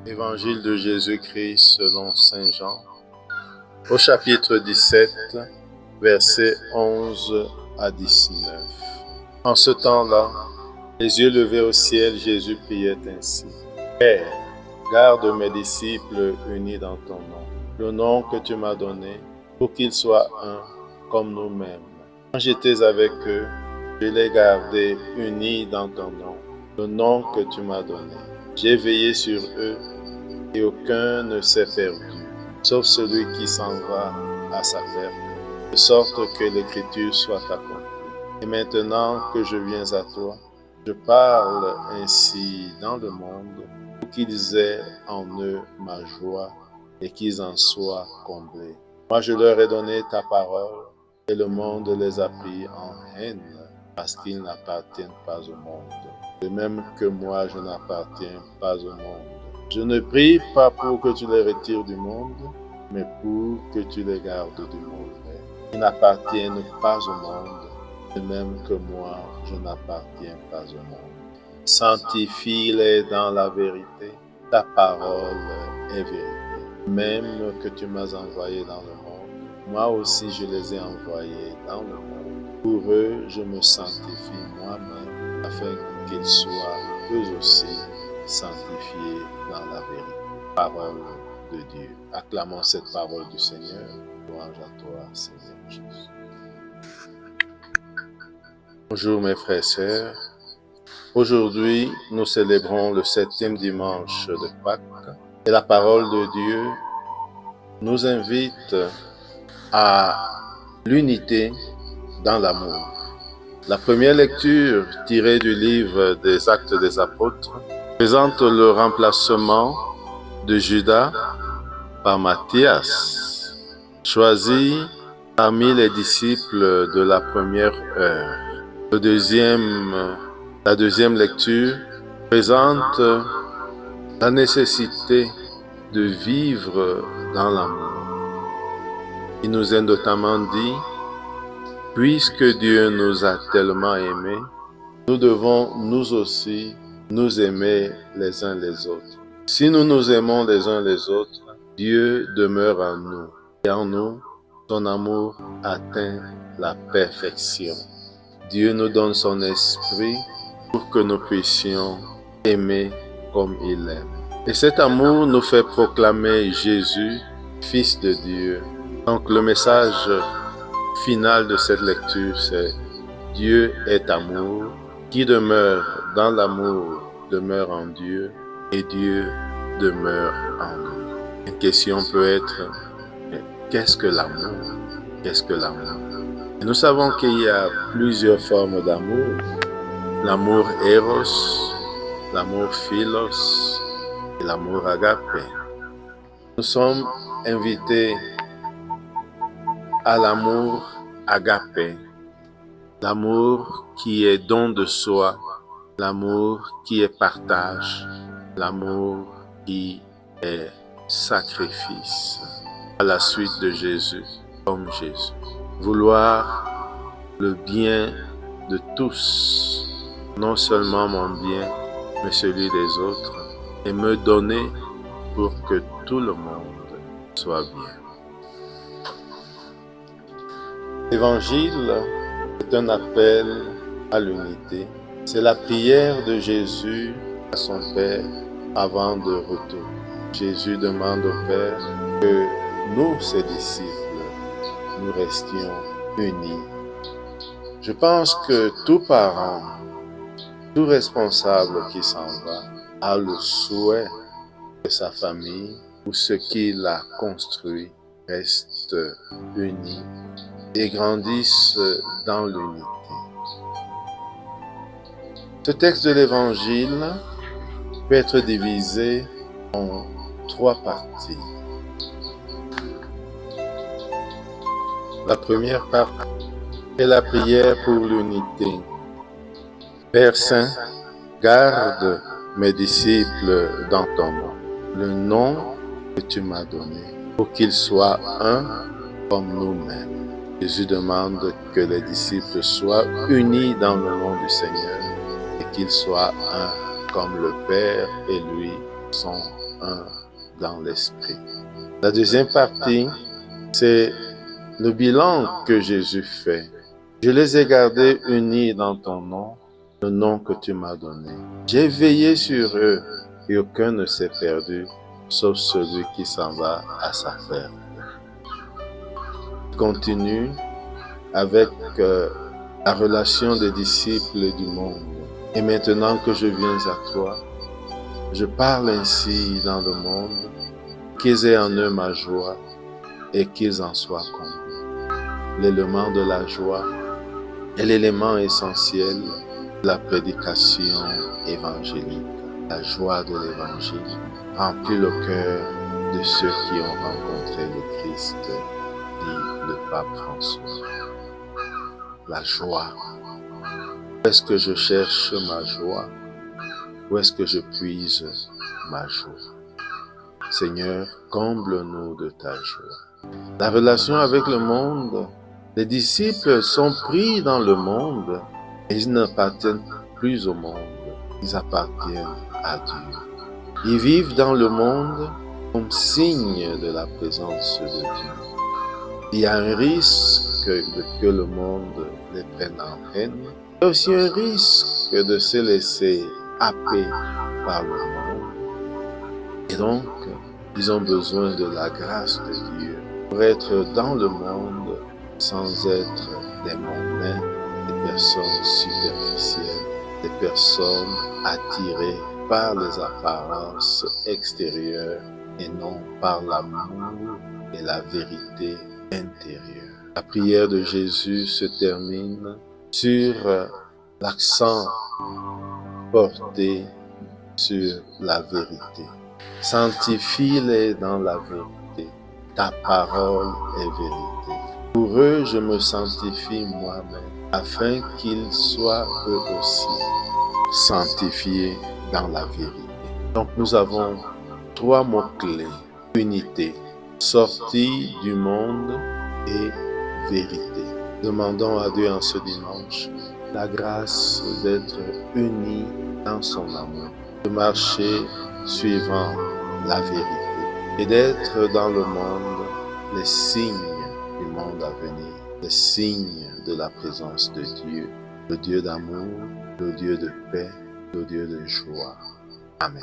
Évangile de Jésus-Christ selon Saint Jean, au chapitre 17, versets 11 à 19. En ce temps-là, les yeux levés au ciel, Jésus priait ainsi. Père, garde mes disciples unis dans ton nom, le nom que tu m'as donné, pour qu'ils soient un comme nous-mêmes. Quand j'étais avec eux, je les gardais unis dans ton nom, le nom que tu m'as donné. J'ai veillé sur eux et aucun ne s'est perdu, sauf celui qui s'en va à sa perte, de sorte que l'Écriture soit accomplie. Et maintenant que je viens à toi, je parle ainsi dans le monde pour qu'ils aient en eux ma joie et qu'ils en soient comblés. Moi, je leur ai donné ta parole et le monde les a pris en haine parce qu'ils n'appartiennent pas au monde, de même que moi, je n'appartiens pas au monde. Je ne prie pas pour que tu les retires du monde, mais pour que tu les gardes du mauvais. Ils n'appartiennent pas au monde, de même que moi, je n'appartiens pas au monde. Sanctifie-les dans la vérité, ta parole est vérité. Même que tu m'as envoyé dans le monde, moi aussi je les ai envoyés dans le monde. Pour eux, je me sanctifie moi-même, afin qu'ils soient eux aussi sanctifiés dans la vérité. Parole de Dieu. Acclamons cette parole du Seigneur. Louange à toi, Seigneur Jésus. Bonjour mes frères et sœurs. Aujourd'hui, nous célébrons le 7e dimanche de Pâques et la parole de Dieu nous invite à l'unité dans l'amour. La première lecture tirée du livre des Actes des Apôtres présente le remplacement de Judas par Matthias, choisi parmi les disciples de la première heure. La deuxième lecture présente la nécessité de vivre dans l'amour. Il nous est notamment dit, puisque Dieu nous a tellement aimés, nous devons nous aussi nous aimer les uns les autres. Si nous nous aimons les uns les autres, Dieu demeure en nous et en nous, son amour atteint la perfection. Dieu nous donne son esprit pour que nous puissions aimer comme il aime. Et cet amour nous fait proclamer Jésus, Fils de Dieu. Donc le message final de cette lecture, c'est Dieu est amour, qui demeure dans l'amour demeure en Dieu et Dieu demeure en nous. Une question peut être, qu'est-ce que l'amour? Qu'est-ce que l'amour? Et nous savons qu'il y a plusieurs formes d'amour. L'amour éros, l'amour philos et l'amour agapé. Nous sommes invités à l'amour agapé, l'amour qui est don de soi, l'amour qui est partage, l'amour qui est sacrifice à la suite de Jésus, comme Jésus. Vouloir le bien de tous, non seulement mon bien, mais celui des autres, et me donner pour que tout le monde soit bien. L'Évangile est un appel à l'unité. C'est la prière de Jésus à son Père avant de retourner. Jésus demande au Père que nous, ses disciples, nous restions unis. Je pense que tout parent, tout responsable qui s'en va, a le souhait que sa famille ou ce qu'il a construit reste unis et grandisse dans l'unité. Ce texte de l'Évangile peut être divisé en 3 parties. La première partie est la prière pour l'unité. Père Saint, garde mes disciples dans ton nom, le nom que tu m'as donné, pour qu'ils soient un comme nous-mêmes. Jésus demande que les disciples soient unis dans le nom du Seigneur et qu'ils soient un comme le Père et lui sont un dans l'esprit. La deuxième partie, c'est le bilan que Jésus fait. Je les ai gardés unis dans ton nom, le nom que tu m'as donné. J'ai veillé sur eux et aucun ne s'est perdu, sauf celui qui s'en va à sa perte. Continue avec la relation des disciples du monde. Et maintenant que je viens à toi, je parle ainsi dans le monde, qu'ils aient en eux ma joie et qu'ils en soient comblés. L'élément de la joie est l'élément essentiel de la prédication évangélique. La joie de l'évangile remplit le cœur de ceux qui ont rencontré le Christ, dit le pape François. La joie. Où est-ce que je cherche ma joie? Où est-ce que je puise ma joie? Seigneur, comble-nous de ta joie. La relation avec le monde, les disciples sont pris dans le monde et ils n'appartiennent plus au monde, ils appartiennent à Dieu. Ils vivent dans le monde comme signe de la présence de Dieu. Il y a un risque que le monde les prenne en haine. Il y a aussi un risque de se laisser happer par le monde. Et donc, ils ont besoin de la grâce de Dieu pour être dans le monde sans être des mondains, des personnes superficielles, des personnes attirées par les apparences extérieures et non par l'amour et la vérité intérieure. La prière de Jésus se termine sur l'accent porté sur la vérité. Sanctifie-les dans la vérité. Ta parole est vérité. Pour eux, je me sanctifie moi-même, afin qu'ils soient eux aussi sanctifiés dans la vérité. Donc nous avons 3 mots-clés. Unité, sortie du monde et vérité. Demandons à Dieu en ce dimanche la grâce d'être unis dans son amour, de marcher suivant la vérité et d'être dans le monde les signes du monde à venir, les signes de la présence de Dieu, le Dieu d'amour, le Dieu de paix, le Dieu de joie. Amen.